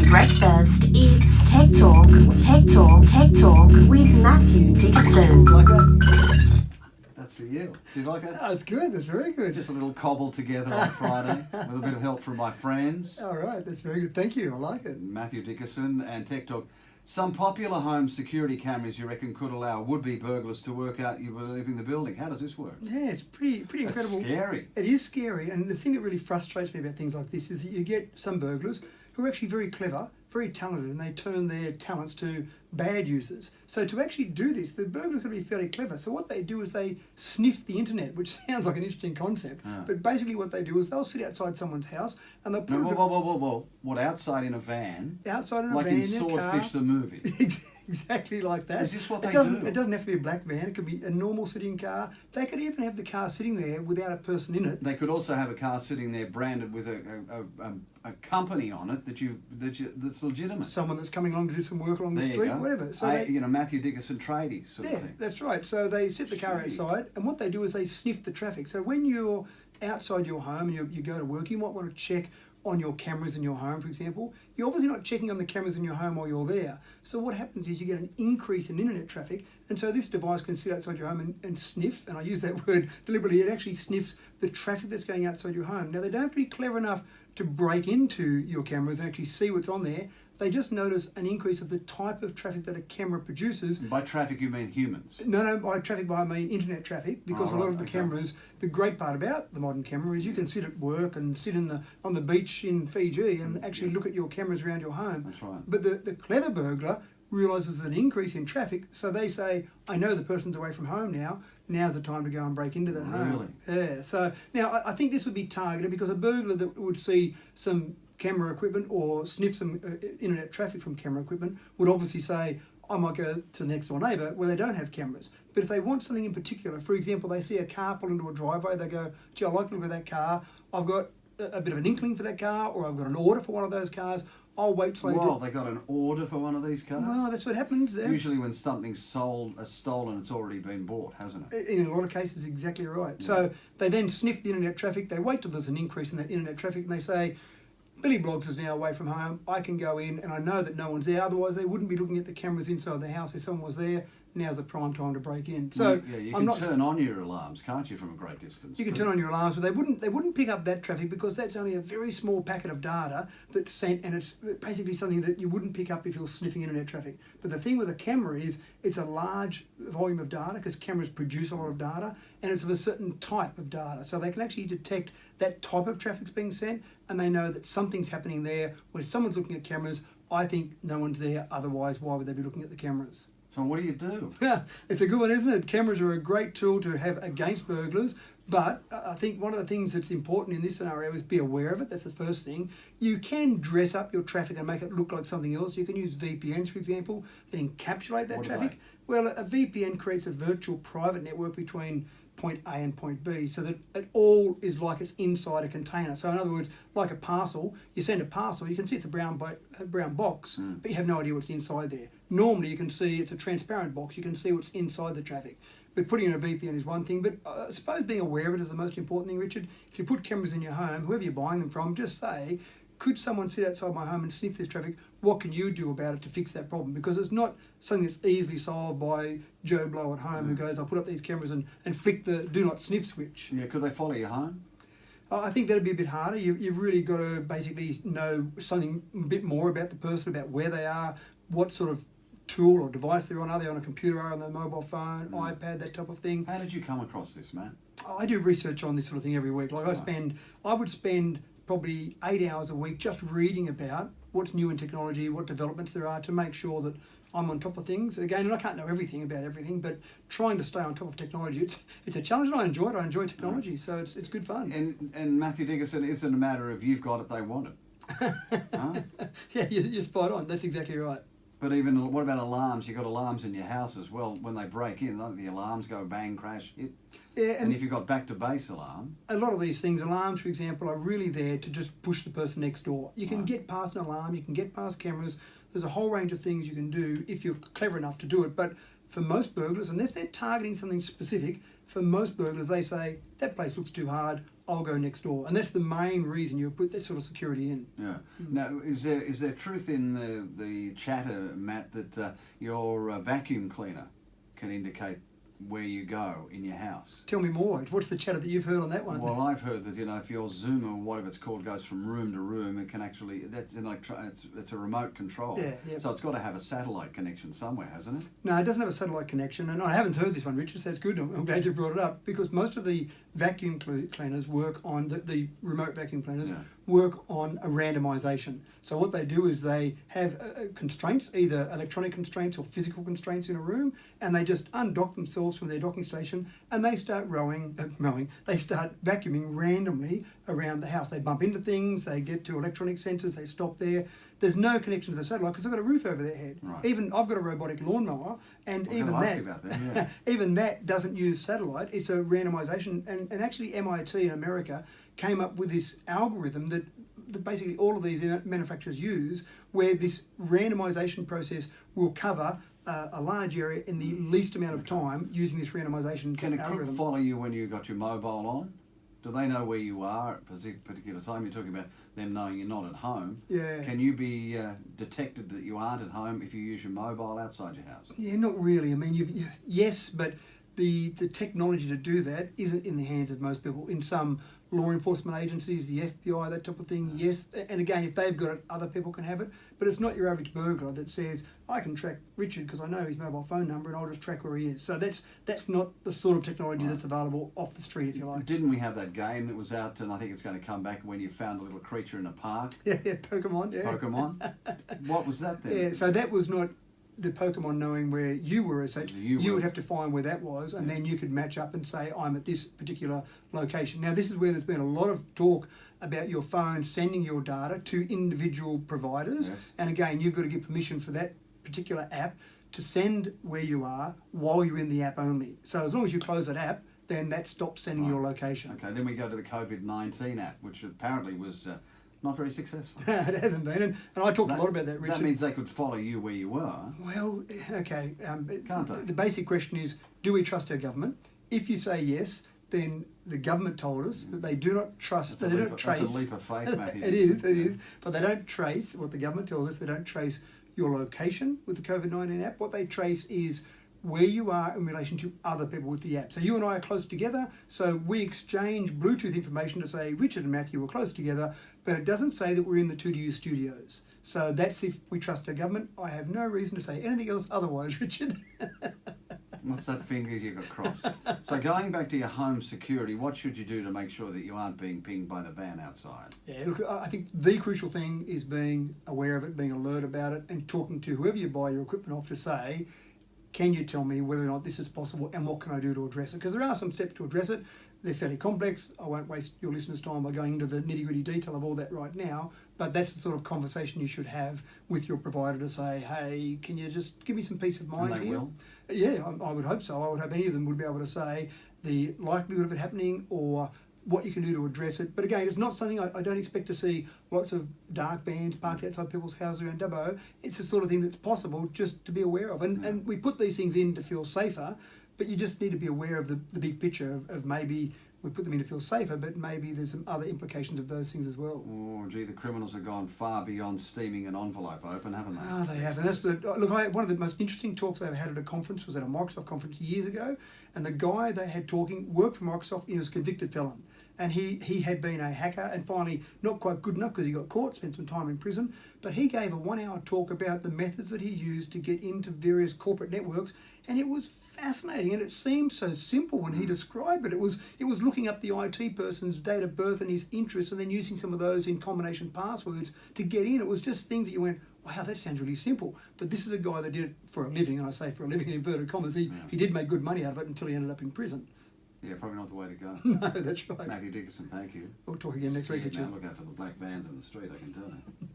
breakfast, it's Tech Talk, Tech Talk, Tech Talk with Mathew Dickerson. Like that? That's for you. Do you like that? That's good. That's very good. Just a little cobbled together on Friday with a bit of help from my friends. All right. That's very good. Thank you. I like it. Mathew Dickerson and Tech Talk. Some popular home security cameras you reckon could allow would-be burglars to work out you were leaving the building. How does this work? Yeah, it's pretty incredible. That's scary. It is scary. And the thing that really frustrates me about things like this is that you get some burglars who are actually very clever, very talented, and they turn their talents to bad users. So to actually do this, the burglars can be fairly clever. So what they do is they sniff the internet, which sounds like an interesting concept. But basically what they do is they'll sit outside someone's house and they'll put Whoa. What, outside in a van? Outside in a like van, in Swordfish the movie? Exactly like that. Is this what they do? do? It doesn't have to be a black van. It could be a normal sitting car. They could even have the car sitting there without a person in it. They could also have a car sitting there branded with a company on it that's legitimate. Someone that's coming along to do some work along the street, whatever. So Matthew Dickerson tradies sort of thing. That's right. So they sit the car outside, and what they do is they sniff the traffic. So when you're outside your home and you go to work, you might want to check on your cameras in your home, for example. You're obviously not checking on the cameras in your home while you're there. So what happens is you get an increase in internet traffic, and so this device can sit outside your home and sniff, and I use that word deliberately, it actually sniffs the traffic that's going outside your home. Now, they don't have to be clever enough to break into your cameras and actually see what's on there. They just notice an increase of the type of traffic that a camera produces. By traffic you mean humans? No, by traffic I mean internet traffic, because a lot of the cameras, the great part about the modern camera is you can sit at work and sit on the beach in Fiji and actually look at your cameras around your home. That's right. But the clever burglar realises an increase in traffic, so they say, I know the person's away from home now, now's the time to go and break into that home. Really? Yeah, so now I think this would be targeted because a burglar that would see some camera equipment or sniff some internet traffic from camera equipment would obviously say, I might go to the next door neighbour where they don't have cameras. But if they want something in particular, for example, they see a car pull into a driveway, they go, gee, I like the look of that car, I've got a bit of an inkling for that car, or I've got an order for one of those cars, I'll wait till they got an order for one of these cars? Well, that's what happens. Usually when something's stolen, it's already been bought, hasn't it? In a lot of cases, exactly right. Yeah. So they then sniff the internet traffic, they wait till there's an increase in that internet traffic, and they say, Billy Bloggs is now away from home, I can go in and I know that no one's there, otherwise they wouldn't be looking at the cameras inside the house. If someone was there, now's the prime time to break in. So you can turn on your alarms, can't you, from a great distance? You can turn on your alarms, but they wouldn't pick up that traffic because that's only a very small packet of data that's sent, and it's basically something that you wouldn't pick up if you're sniffing internet traffic. But the thing with a camera is it's a large volume of data because cameras produce a lot of data, and it's of a certain type of data. So they can actually detect that type of traffic's being sent, and they know that something's happening there where someone's looking at cameras. I think no one's there, otherwise why would they be looking at the cameras? So what do you do? It's a good one, isn't it? Cameras are a great tool to have against burglars, but I think one of the things that's important in this scenario is be aware of it. That's the first thing. You can dress up your traffic and make it look like something else. You can use VPNs, for example, that encapsulate that traffic. Well, a VPN creates a virtual private network between point A and point B, so that it all is like it's inside a container. So in other words, like a parcel, you send a parcel, you can see it's a brown box, but you have no idea what's inside there. Normally you can see it's a transparent box, you can see what's inside the traffic. But putting in a VPN is one thing, but I suppose being aware of it is the most important thing, Richard. If you put cameras in your home, whoever you're buying them from, just say, could someone sit outside my home and sniff this traffic? What can you do about it to fix that problem? Because it's not something that's easily solved by Joe Blow at home who goes, I'll put up these cameras and flick the do not sniff switch. Yeah, could they follow you home? I think that'd be a bit harder. You've really got to basically know something a bit more about the person, about where they are, what sort of tool or device they're on. Are they on a computer, are they on their mobile phone, iPad, that type of thing? How did you come across this, Matt? I do research on this sort of thing every week. Like I would spend probably 8 hours a week just reading about what's new in technology, what developments there are to make sure that I'm on top of things. Again, and I can't know everything about everything, but trying to stay on top of technology, it's a challenge, and I enjoy it. I enjoy technology, so it's good fun. And Mathew Dickerson, isn't a matter of you've got it, they want it. Huh? Yeah, you're spot on. That's exactly right. But even, what about alarms? You've got alarms in your house as well. When they break in, don't the alarms go bang, crash, hit? Yeah, and if you've got back-to-base alarm... A lot of these things, alarms, for example, are really there to just push the person next door. You can get past an alarm, you can get past cameras. There's a whole range of things you can do if you're clever enough to do it. But for most burglars, unless they're targeting something specific, for most burglars, they say, that place looks too hard, I'll go next door. And that's the main reason you put that sort of security in. Yeah. Now, is there truth in the chatter, Matt, that your vacuum cleaner can indicate where you go in your house? Tell me more. What's the chatter that you've heard on that one? Well, I've heard that, if your Zoom or whatever it's called goes from room to room, it can actually, it's a remote control. Yeah, yeah. So it's got to have a satellite connection somewhere, hasn't it? No, it doesn't have a satellite connection, and I haven't heard this one, Richard, so that's good. I'm glad you brought it up, because most of the vacuum cleaners work on, the remote vacuum cleaners work on a randomisation. So what they do is they have constraints, either electronic constraints or physical constraints in a room, and they just undock themselves from their docking station, and they start they start vacuuming randomly around the house. They bump into things, they get to electronic sensors, they stop there. There's no connection to the satellite because they've got a roof over their head. Right. Even I've got a robotic lawnmower, and Well, even can I ask that, you about that? Yeah. even that doesn't use satellite. It's a randomisation, and actually MIT in America came up with this algorithm that basically all of these manufacturers use, where this randomisation process will cover a large area in the least amount of time using this randomisation Can a crook algorithm. follow you when you've got your mobile on? Do they know where you are at a particular time? You're talking about them knowing you're not at home. Yeah. Can you be detected that you aren't at home if you use your mobile outside your house? Yeah, not really. I mean, yes, but the technology to do that isn't in the hands of most people. In some law enforcement agencies, the FBI, that type of thing, yes. And again, if they've got it, other people can have it. But it's not your average burglar that says, I can track Richard because I know his mobile phone number and I'll just track where he is. So that's not the sort of technology that's available off the street, if you like. Didn't we have that game that was out, and I think it's going to come back, when you found a little creature in a park? Yeah, Pokemon, yeah. Pokemon? What was that then? Yeah, so that was not the Pokemon knowing where you were as such. You would have to find where that was, and then you could match up and say, I'm at this particular location. Now, this is where there's been a lot of talk about your phone sending your data to individual providers. Yes. And again, you've got to give permission for that particular app to send where you are while you're in the app only. So as long as you close that app, then that stops sending your location. Okay, then we go to the COVID-19 app, which apparently was not very successful. It hasn't been, and I talked a lot about that, Richard. That means they could follow you where you were. Well, okay. Can't they? The basic question is, do we trust our government? If you say yes, then the government told us that they do not trust, they don't trace. That's a leap of faith, Matthew. It is. But they don't trace, what the government tells us, they don't trace your location with the COVID-19 app. What they trace is where you are in relation to other people with the app. So you and I are close together, so we exchange Bluetooth information to say Richard and Matthew are close together, but it doesn't say that we're in the 2DU studios. So that's if we trust our government. I have no reason to say anything else otherwise, Richard. What's that finger you got crossed? So going back to your home security, what should you do to make sure that you aren't being pinged by the van outside? Yeah, look, I think the crucial thing is being aware of it, being alert about it, and talking to whoever you buy your equipment off to say, can you tell me whether or not this is possible and what can I do to address it? Because there are some steps to address it. They're fairly complex. I won't waste your listeners' time by going into the nitty-gritty detail of all that right now, but that's the sort of conversation you should have with your provider to say, hey, can you just give me some peace of mind And they here? will? Yeah, I would hope so. I would hope any of them would be able to say the likelihood of it happening or what you can do to address it. But again, it's not something I don't expect to see lots of dark vans parked outside people's houses around Dubbo. It's the sort of thing that's possible just to be aware of. And we put these things in to feel safer, but you just need to be aware of the big picture of maybe we put them in to feel safer, but maybe there's some other implications of those things as well. Oh, gee, the criminals have gone far beyond steaming an envelope open, haven't they? Ah, they have. And that's look, one of the most interesting talks I ever had at a conference was at a Microsoft conference years ago, and the guy they had talking worked for Microsoft. He was a convicted felon. And he had been a hacker and finally not quite good enough because he got caught, spent some time in prison. But he gave a 1 hour talk about the methods that he used to get into various corporate networks. And it was fascinating. And it seemed so simple when he described it. It was looking up the IT person's date of birth and his interests and then using some of those in combination passwords to get in. It was just things that you went, wow, that sounds really simple. But this is a guy that did it for a living. And I say for a living in inverted commas. He did make good money out of it until he ended up in prison. Yeah, probably not the way to go. No, that's right. Matthew Dickerson, thank you. We'll talk again next week, Yeah, Richard. now look out for the black vans in the street, I can tell you.